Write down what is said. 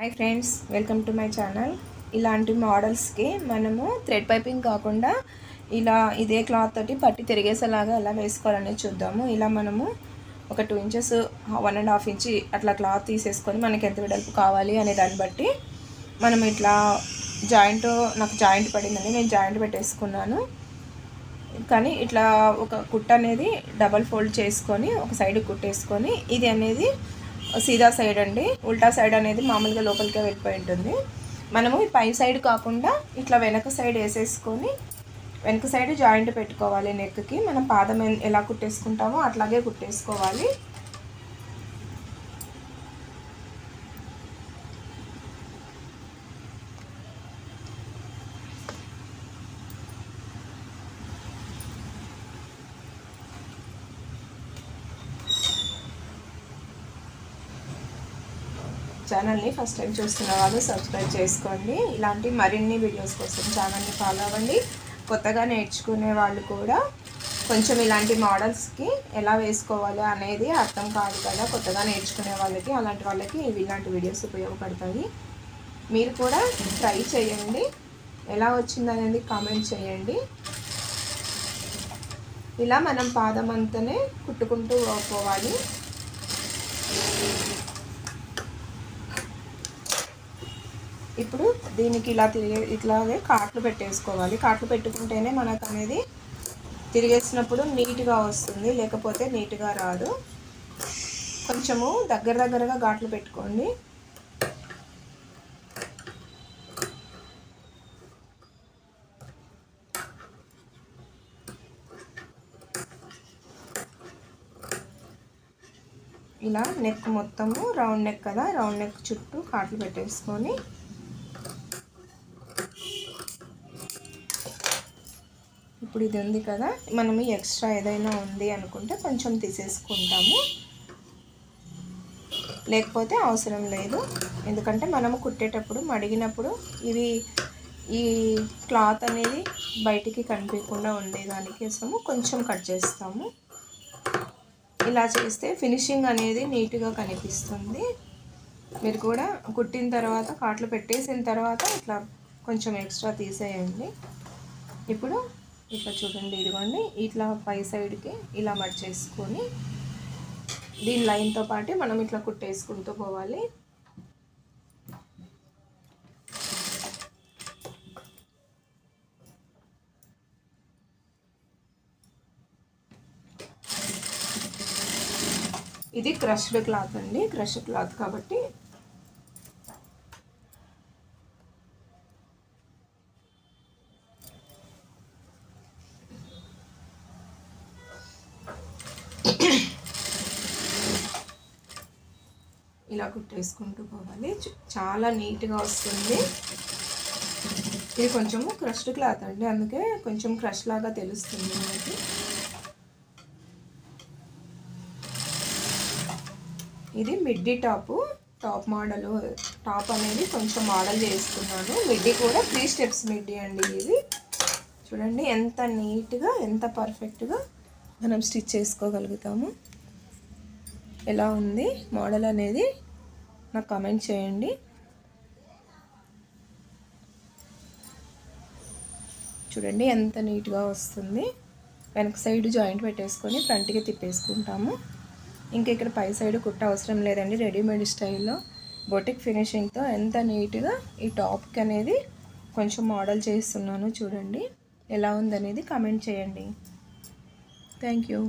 Hi friends, welcome to my channel. ఇలాంటి మోడల్స్కి మనము thread piping కాకుండా ఇలా ఇదే క్లాత్ తోటి పట్టి తిరిగేసేలాగా ఎలా వేసుకోవాలనేది చూద్దాము. ఇలా మనము ఒక 2 ఇంచెస్ 1.5 ఇంచ్ అట్లా క్లాత్ తీసేసుకొని మనకి ఎంత వెడల్పు కావాలి అనే దాన్ని బట్టి మనం ఇట్లా నాకు జాయింట్ పడిందండి, నేను జాయింట్ పెట్టేసుకున్నాను. కానీ ఇట్లా ఒక కుట్ట అనేది డబల్ ఫోల్డ్ చేసుకొని ఒక సైడ్ కుట్టేసుకొని, ఇది అనేది సీదా సైడ్ అండి, ఉల్టా సైడ్ అనేది మామూలుగా లోపలికే వెళ్ళిపోయి ఉంటుంది. మనము పై సైడ్ కాకుండా ఇట్లా వెనక సైడ్ వేసేసుకొని వెనక సైడ్ జాయింట్ పెట్టుకోవాలి. నెక్కి మనం పాదం ఎలా కుట్టేసుకుంటామో అట్లాగే కుట్టేసుకోవాలి. ఛానల్ని ఫస్ట్ టైం చూస్తున్న వాళ్ళు సబ్స్క్రైబ్ చేసుకోండి. ఇలాంటి మరిన్ని వీడియోస్ కోసం ఛానల్ని ఫాలో అవ్వండి. కొత్తగా నేర్చుకునే వాళ్ళు కూడా కొంచెం ఇలాంటి మోడల్స్కి ఎలా వేసుకోవాలి అనేది అర్థం కాదు కదా, కొత్తగా నేర్చుకునే వాళ్ళకి, అలాంటి వాళ్ళకి ఇలాంటి వీడియోస్ ఉపయోగపడతాయి. మీరు కూడా ట్రై చేయండి, ఎలా వచ్చిందనేది కామెంట్ చేయండి. ఇలా మనం పాదం అంతానే కుట్టుకుంటూ పోవాలి. ఇప్పుడు దీనికి ఇట్లాగే కాట్లు పెట్టేసుకోవాలి. కాట్లు పెట్టుకుంటేనే మనకు అనేది తిరిగేసినప్పుడు నీట్గా వస్తుంది, లేకపోతే నీట్గా రాదు. కొంచెము దగ్గరగా ఘాట్లు పెట్టుకోండి. ఇలా నెక్ మొత్తము రౌండ్ నెక్ కదా, రౌండ్ నెక్ చుట్టూ కాట్లు పెట్టేసుకొని ఇప్పుడు ఇది ఉంది కదా, మనం ఎక్స్ట్రా ఏదైనా ఉంది అనుకుంటే కొంచెం తీసేసుకుంటాము, లేకపోతే అవసరం లేదు. ఎందుకంటే మనము కుట్టేటప్పుడు మడిగినప్పుడు ఈ క్లాత్ అనేది బయటికి కనిపించకుండా ఉండేదానికోసము కొంచెం కట్ చేస్తాము. ఇలా చేస్తే ఫినిషింగ్ అనేది నీట్గా కనిపిస్తుంది. మీరు కూడా కుట్టిన తర్వాత కాట్లు పెట్టేసిన తర్వాత ఇట్లా కొంచెం ఎక్స్ట్రా తీసేయండి. ఇప్పుడు ఇట్లా చూడండి, ఇదిగోండి, ఇట్లా పై సైడ్కి ఇలా మర్చేసుకొని దీని లైన్తో పాటు మనం ఇట్లా కుట్టేసుకుంటూ పోవాలి. ఇది క్రష్డ్ క్లాత్ అండి, క్రష్డ్ క్లాత్ కాబట్టి ఇలా కుట్టేసుకుంటూ పోవాలి. చాలా నీట్గా వస్తుంది. ఇది కొంచెము క్రష్డ్ క్లాత్ అండి, అందుకే కొంచెం క్రష్ లాగా తెలుస్తుంది మనకి. ఇది మిడ్డీ టాప్ మోడల్. టాప్ అనేది కొంచెం మోడల్ చేసుకున్నాను. మిడ్డీ కూడా 3 స్టెప్స్ మిడ్డీ అండి. ఇది చూడండి ఎంత నీట్గా, ఎంత పర్ఫెక్ట్గా మనం స్టిచ్ చేసుకోగలుగుతాము. ఎలా ఉంది మోడల్ అనేది నాకు కామెంట్ చేయండి. చూడండి ఎంత నీట్గా వస్తుంది. వెనక సైడ్ జాయింట్ పెట్టేసుకొని ఫ్రంట్కి తిప్పేసుకుంటాము. ఇంకా ఇక్కడ పై సైడ్ కుట్ట అవసరం లేదండి, రెడీమేడ్ స్టైల్లో బొటిక్ ఫినిషింగ్తో ఎంత నీట్గా ఈ టాప్కి అనేది కొంచెం మోడల్ చేస్తున్నాను. చూడండి ఎలా ఉందనేది కామెంట్ చేయండి. Thank you.